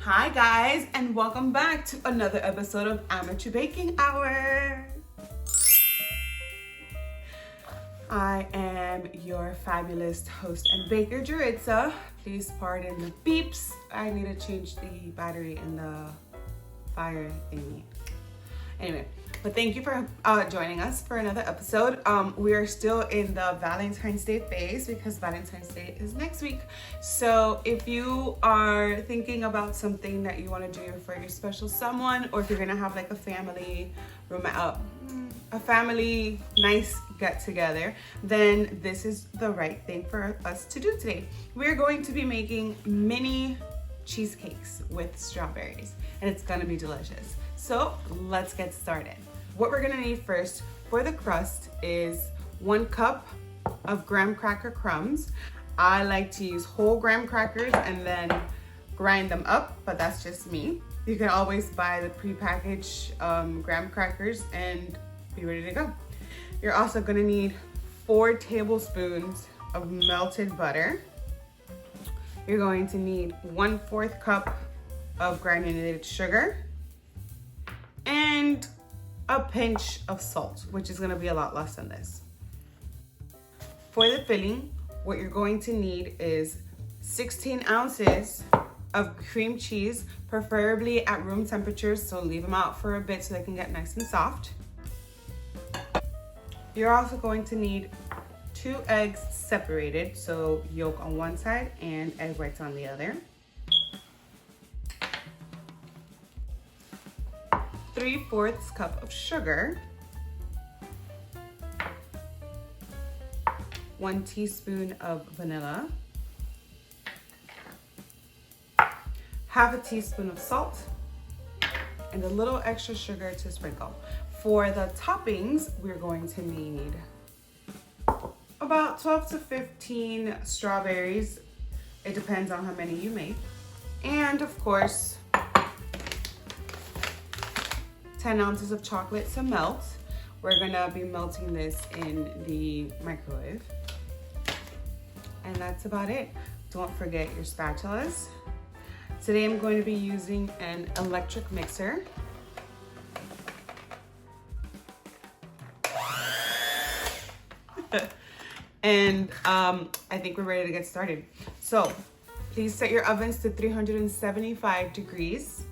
Hi guys, and welcome back to another episode of Amateur Baking Hour. I am your fabulous host and baker, Jaritza. Please pardon the beeps. I need to change the battery in the fire thingy. Anyway, but thank you for joining us for another episode. We are still in the Valentine's Day phase because Valentine's Day is next week. So if you are thinking about something that you want to do for your special someone, or if you're gonna have like a family nice get together, then this is the right thing for us to do today. We're going to be making mini cheesecakes with strawberries, and it's gonna be delicious. So let's get started. What we're gonna need first for the crust is 1 cup of graham cracker crumbs. I like to use whole graham crackers and then grind them up, but that's just me. You can always buy the prepackaged graham crackers and be ready to go. You're also gonna need 4 tablespoons of melted butter. You're going to need 1/4 cup of granulated sugar and a pinch of salt, which is gonna be a lot less than this. For the filling, what you're going to need is 16 ounces of cream cheese, preferably at room temperature, so leave them out for a bit so they can get nice and soft. You're also going to need 2 eggs separated, so yolk on one side and egg whites on the other. 3/4 cup of sugar, 1 teaspoon of vanilla, 1/2 teaspoon of salt, and a little extra sugar to sprinkle. For the toppings, we're going to need about 12 to 15 strawberries. It depends on how many you make. And of course, 10 ounces of chocolate to melt. We're gonna be melting this in the microwave. And that's about it. Don't forget your spatulas. Today I'm going to be using an electric mixer. And I think we're ready to get started. So please set your ovens to 375 degrees.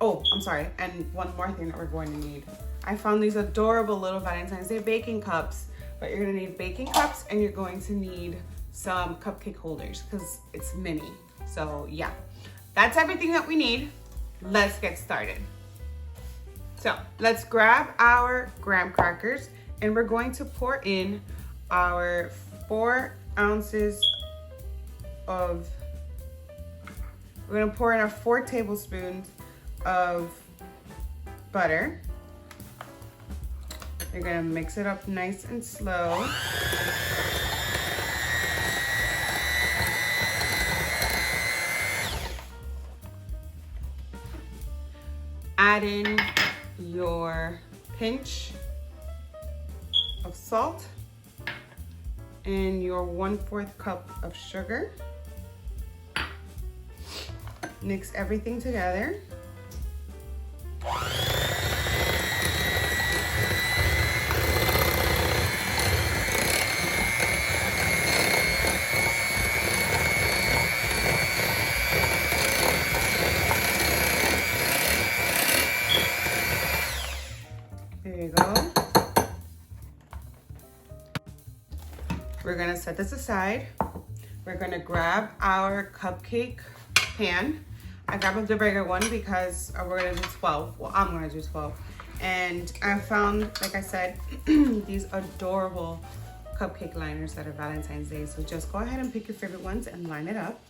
Oh, I'm sorry, and one more thing that we're going to need. I found these adorable little Valentine's Day baking cups, but you're gonna need baking cups and you're going to need some cupcake holders because it's mini. So yeah, that's everything that we need. Let's get started. So let's grab our graham crackers and we're going to pour in our 4 ounces of, we're gonna pour in our 4 tablespoons of butter. You're gonna mix it up nice and slow. Add in your pinch of salt and your 1/4 cup of sugar. Mix everything together. There you go. We're gonna set this aside. We're gonna grab our cupcake pan. I grabbed the bigger one because we're gonna do 12. Well, I'm gonna do 12. And I found, like I said, these adorable cupcake liners that are Valentine's Day. So just go ahead and pick your favorite ones and line it up.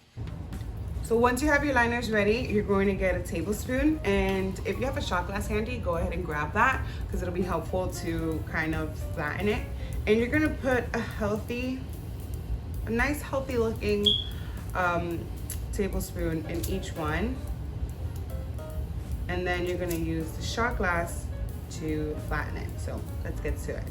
So once you have your liners ready, you're going to get a tablespoon. And if you have a shot glass handy, go ahead and grab that because it'll be helpful to kind of flatten it. And you're gonna put a nice healthy looking tablespoon in each one. And then you're gonna use the shot glass to flatten it. So let's get to it.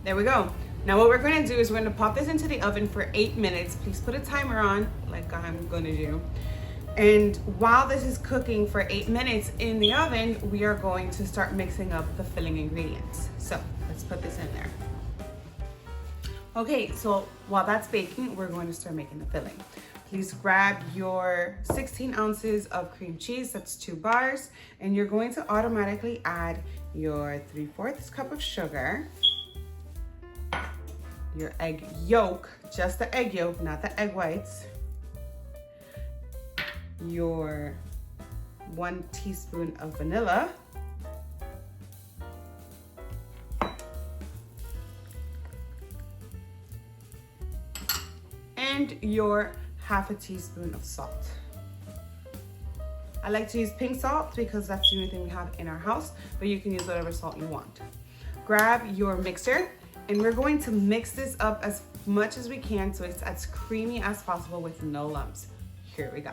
There we go. Now what we're gonna do is we're gonna pop this into the oven for 8 minutes. Please put a timer on, like I'm gonna do. And while this is cooking for 8 minutes in the oven, we are going to start mixing up the filling ingredients. So let's put this in there. Okay, so while that's baking, we're going to start making the filling. Please grab your 16 ounces of cream cheese, that's 2 bars, and you're going to automatically add your 3/4 cup of sugar, your egg yolk, just the egg yolk, not the egg whites, your 1 teaspoon of vanilla, and your 1/2 teaspoon of salt. I like to use pink salt because that's the only thing we have in our house, but you can use whatever salt you want. Grab your mixer, and we're going to mix this up as much as we can so it's as creamy as possible with no lumps. Here we go.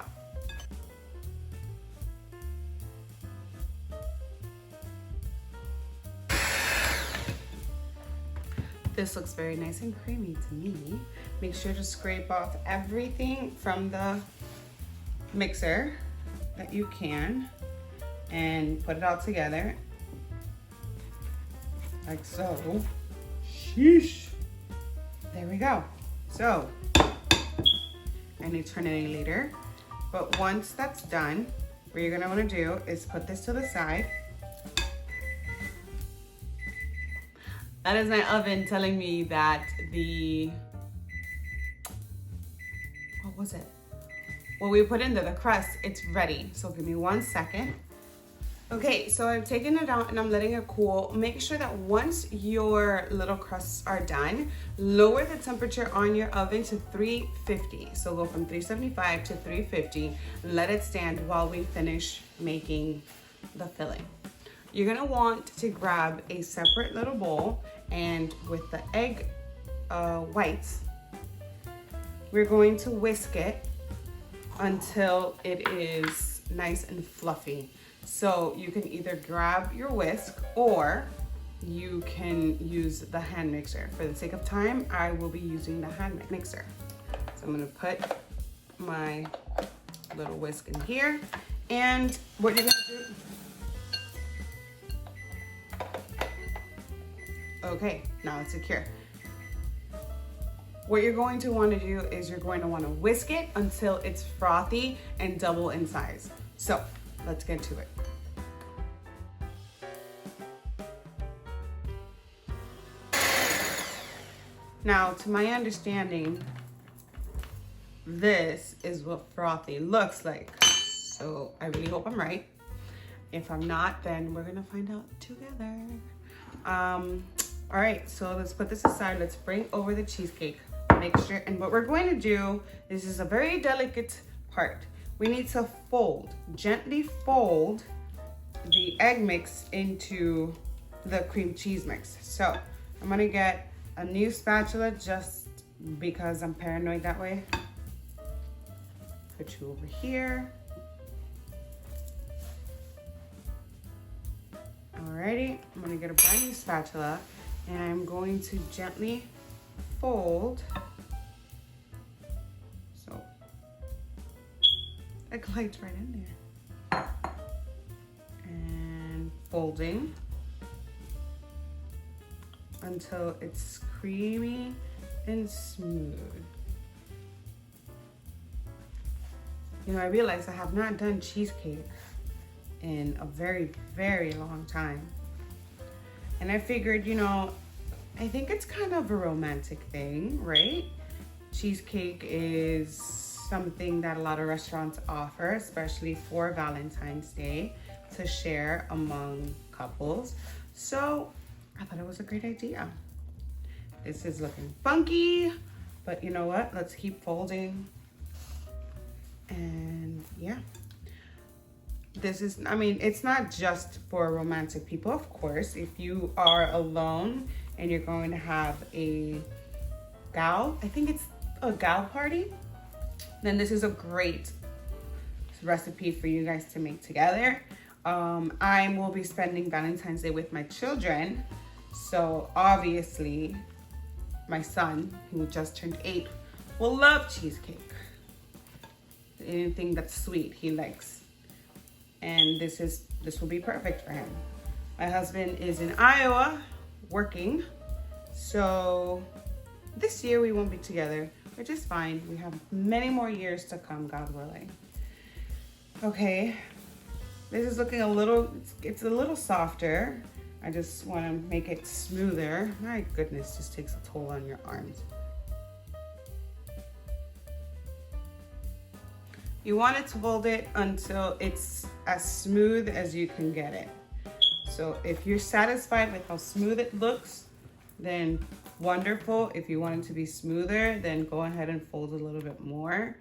This looks very nice and creamy to me. Make sure to scrape off everything from the mixer that you can and put it all together like so. Sheesh. There we go. So, I need to turn it in later. But once that's done, what you're gonna wanna do is put this to the side. That is my oven telling me that what was it? What we put in there, the crust, it's ready. So give me 1 second. Okay, so I've taken it out and I'm letting it cool. Make sure that once your little crusts are done, lower the temperature on your oven to 350. So go from 375 to 350. Let it stand while we finish making the filling. You're gonna want to grab a separate little bowl, and with the egg whites, we're going to whisk it until it is nice and fluffy. So you can either grab your whisk or you can use the hand mixer. For the sake of time, I will be using the hand mixer. So I'm gonna put my little whisk in here, and what you're gonna do, okay, now it's secure. What you're going to want to do is you're going to want to whisk it until it's frothy and double in size. So let's get to it. Now, to my understanding, this is what frothy looks like. So I really hope I'm right. If I'm not, then we're gonna find out together. All right, so let's put this aside. Let's bring over the cheesecake mixture. And what we're going to do, this is a very delicate part. We need to gently fold the egg mix into the cream cheese mix. So I'm gonna get a new spatula just because I'm paranoid that way. Put you over here. Alrighty, I'm gonna get a brand new spatula and I'm going to gently fold. So it glides right in there. And folding until it's creamy and smooth. You know, I realized I have not done cheesecake in a very, very long time. And I figured, you know, I think it's kind of a romantic thing, right? Cheesecake is something that a lot of restaurants offer, especially for Valentine's Day, to share among couples. So I thought it was a great idea. This is looking funky, but you know what? Let's keep folding. And yeah. This is, I mean, it's not just for romantic people, of course. If you are alone and you're going to have a gal, I think it's a gal party, then this is a great recipe for you guys to make together. I will be spending Valentine's Day with my children. So obviously my son, who just turned 8, will love cheesecake. Anything that's sweet, he likes. And this will be perfect for him. My husband is in Iowa working, so this year we won't be together, which is fine. We have many more years to come, God willing. Okay, this is looking it's a little softer. I just want to make it smoother. My goodness, just takes a toll on your arms. You want it to hold it until it's as smooth as you can get it. So if you're satisfied with how smooth it looks, then wonderful. If you want it to be smoother, then go ahead and fold a little bit more.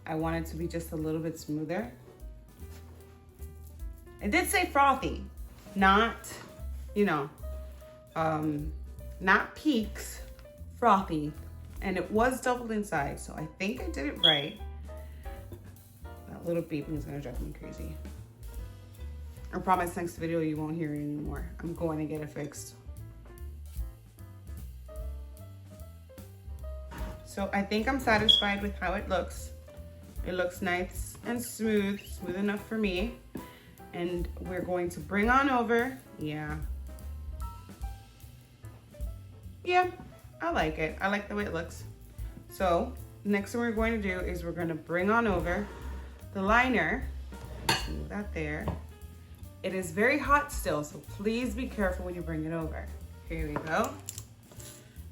I want it to be just a little bit smoother. It did say frothy, not, not peaks, frothy. And it was doubled inside, so I think I did it right. That little beeping is gonna drive me crazy. I promise next video you won't hear it anymore. I'm going to get it fixed. So I think I'm satisfied with how it looks. It looks nice and smooth enough for me. And we're going to bring on over, yeah, I like it. I like the way it looks. So next thing we're going to do is we're going to bring on over the liner. Move that there. It is very hot still, so please be careful when you bring it over. Here we go.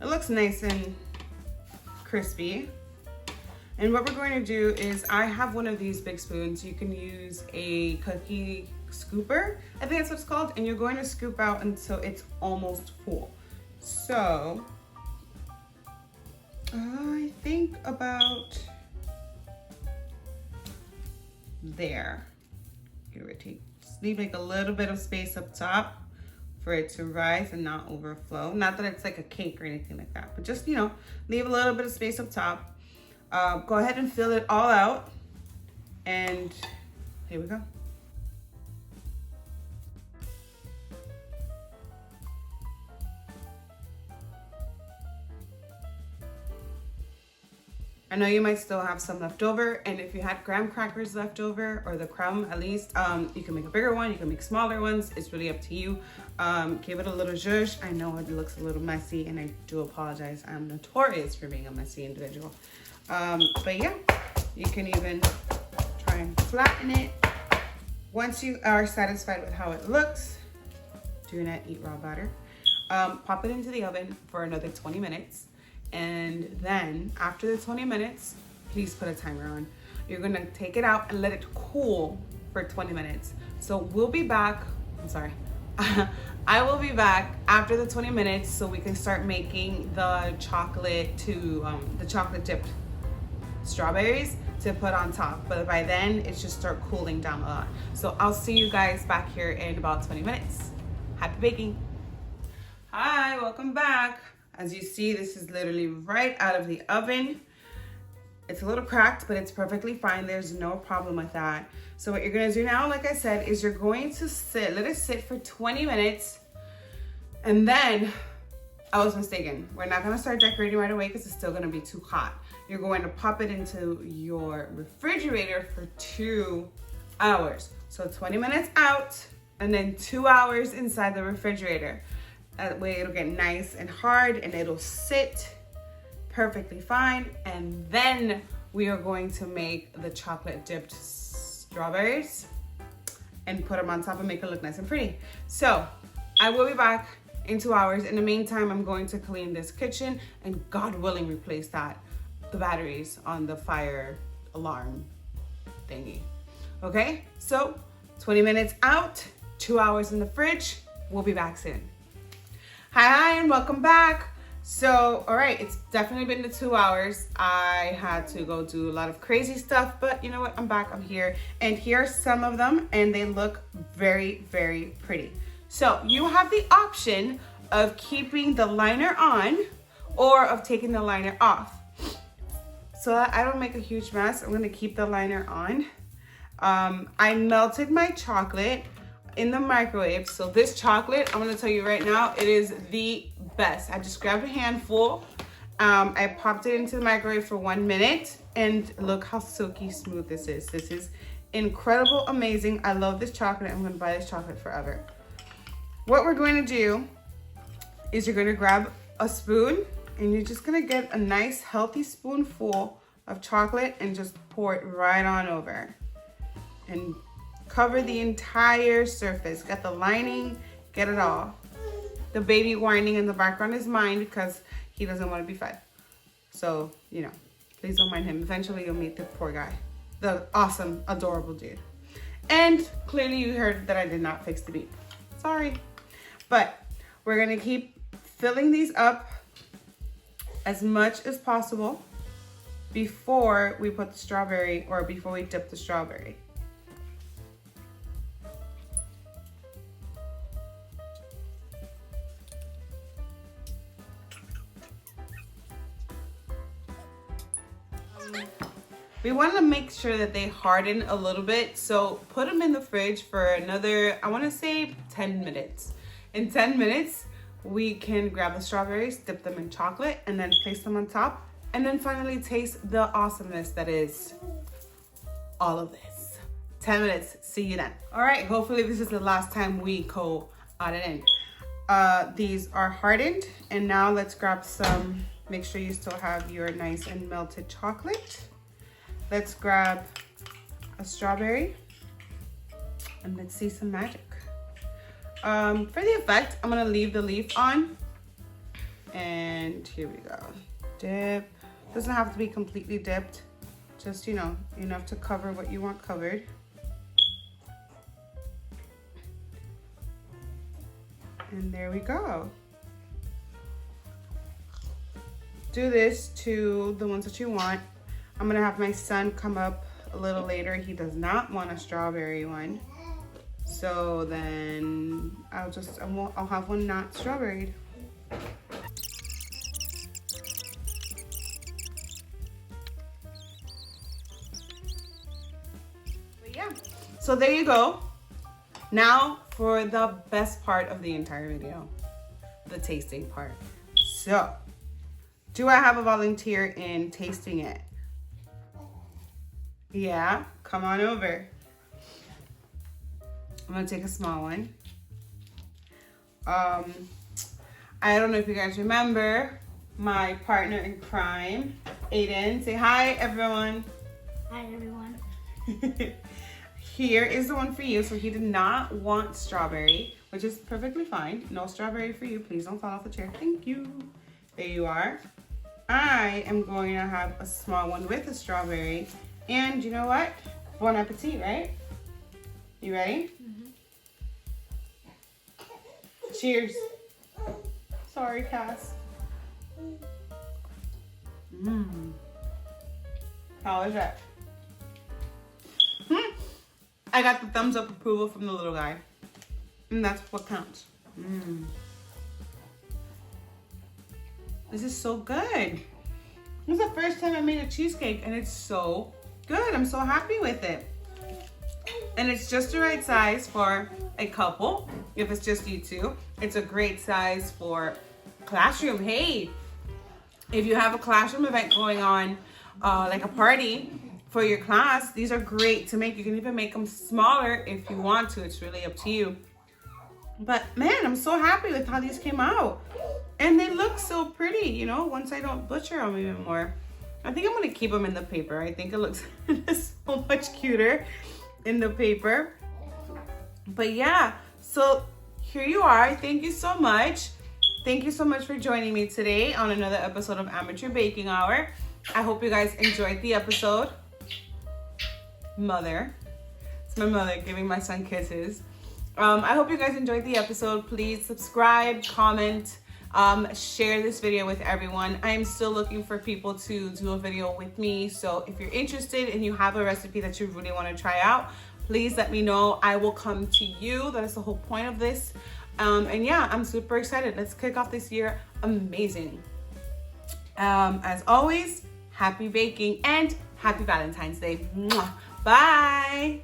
It looks nice and crispy. And what we're going to do is, I have one of these big spoons. You can use a cookie scooper, I think that's what it's called, and you're going to scoop out until it's almost full. So I think about there. Give or take. Just leave like a little bit of space up top for it to rise and not overflow. Not that it's like a cake or anything like that, but just, leave a little bit of space up top. Go ahead and fill it all out. And here we go. I know you might still have some left over, and if you had graham crackers left over, or the crumb at least, you can make a bigger one, you can make smaller ones. It's really up to you. Give it a little zhuzh. I know it looks a little messy, and I do apologize. I'm notorious for being a messy individual. But yeah, you can even try and flatten it. Once you are satisfied with how it looks, do not eat raw batter. Pop it into the oven for another 20 minutes. And then after the 20 minutes, please put a timer on. You're gonna take it out and let it cool for 20 minutes. So we'll be back, I'm sorry. I will be back after the 20 minutes so we can start making the chocolate dipped strawberries to put on top. But by then, it should start cooling down a lot. So I'll see you guys back here in about 20 minutes. Happy baking. Hi, welcome back. As you see, this is literally right out of the oven. It's a little cracked, but it's perfectly fine. There's no problem with that. So what you're gonna do now, like I said, is you're going to let it sit for 20 minutes. And then, I was mistaken. We're not gonna start decorating right away because it's still gonna be too hot. You're going to pop it into your refrigerator for 2 hours. So 20 minutes out and then 2 hours inside the refrigerator. That way it'll get nice and hard and it'll sit perfectly fine. And then we are going to make the chocolate dipped strawberries and put them on top and make it look nice and pretty. So I will be back in 2 hours. In the meantime, I'm going to clean this kitchen and God willing replace the batteries on the fire alarm thingy. Okay, so 20 minutes out, 2 hours in the fridge. We'll be back soon. Hi, and welcome back. So, all right, it's definitely been the 2 hours. I had to go do a lot of crazy stuff, but you know what? I'm back, I'm here. And here are some of them, and they look very, very pretty. So you have the option of keeping the liner on or of taking the liner off. So that I don't make a huge mess, I'm gonna keep the liner on. I melted my chocolate in the microwave. So this chocolate, I'm gonna tell you right now, it is the best. I just grabbed a handful. I popped it into the microwave for 1 minute, and look how silky smooth this is. This is incredible, amazing. I love this chocolate. I'm gonna buy this chocolate forever. What we're going to do is you're gonna grab a spoon, and you're just gonna get a nice healthy spoonful of chocolate and just pour it right on over. And cover the entire surface. Get the lining, get it all. The baby whining in the background is mine because he doesn't want to be fed. So, you know, please don't mind him. Eventually you'll meet the poor guy. The awesome, adorable dude. And clearly you heard that I did not fix the beep. Sorry. But we're gonna keep filling these up as much as possible before we put the strawberry, or before we dip the strawberry. We want to make sure that they harden a little bit, so put them in the fridge for another, I want to say 10 minutes. In 10 minutes, we can grab the strawberries, dip them in chocolate, and then place them on top, and then finally taste the awesomeness that is all of this. 10 minutes, see you then. All right, hopefully this is the last time we add it in. These are hardened, and now let's grab some, make sure you still have your nice and melted chocolate. Let's grab a strawberry and let's see some magic. For the effect, I'm gonna leave the leaf on, and here we go. Dip. Doesn't have to be completely dipped, just, you know, enough to cover what you want covered. And there we go. Do this to the ones that you want. I'm gonna have my son come up a little later. He does not want a strawberry one. So then I'll have one not strawberried. But yeah, so there you go. Now for the best part of the entire video, the tasting part. So, do I have a volunteer in tasting it? Yeah, come on over. I'm gonna take a small one. I don't know if you guys remember my partner in crime, Aiden. Say hi, everyone. Hi, everyone. Here is the one for you. So he did not want strawberry, which is perfectly fine. No strawberry for you. Please don't fall off the chair. Thank you. There you are. I am going to have a small one with a strawberry. And you know what? Bon appetit, right? You ready? Mm-hmm. Cheers. Sorry, Cass. How is that? I got the thumbs up approval from the little guy. And that's what counts. This is so good. This is the first time I made a cheesecake, and it's so good. I'm so happy with it. And it's just the right size for a couple. If it's just you two, it's a great size for classroom. Hey, if you have a classroom event going on, like a party for your class, these are great to make. You can even make them smaller if you want to. It's really up to you. But man, I'm so happy with how these came out. And they look so pretty, you know, once I don't butcher them even more. I think I'm gonna keep them in the paper. I think it looks so much cuter in the paper. But yeah, so here you are. Thank you so much. Thank you so much for joining me today on another episode of Amateur Baking Hour. I hope you guys enjoyed the episode. Mother. It's my mother giving my son kisses. I hope you guys enjoyed the episode. Please subscribe, comment, share this video with everyone. I am still looking for people to do a video with me. So if you're interested and you have a recipe that you really want to try out, please let me know. I will come to you. That is the whole point of this. And yeah, I'm super excited. Let's kick off this year amazing. As always, happy baking and happy Valentine's Day. Mwah. Bye.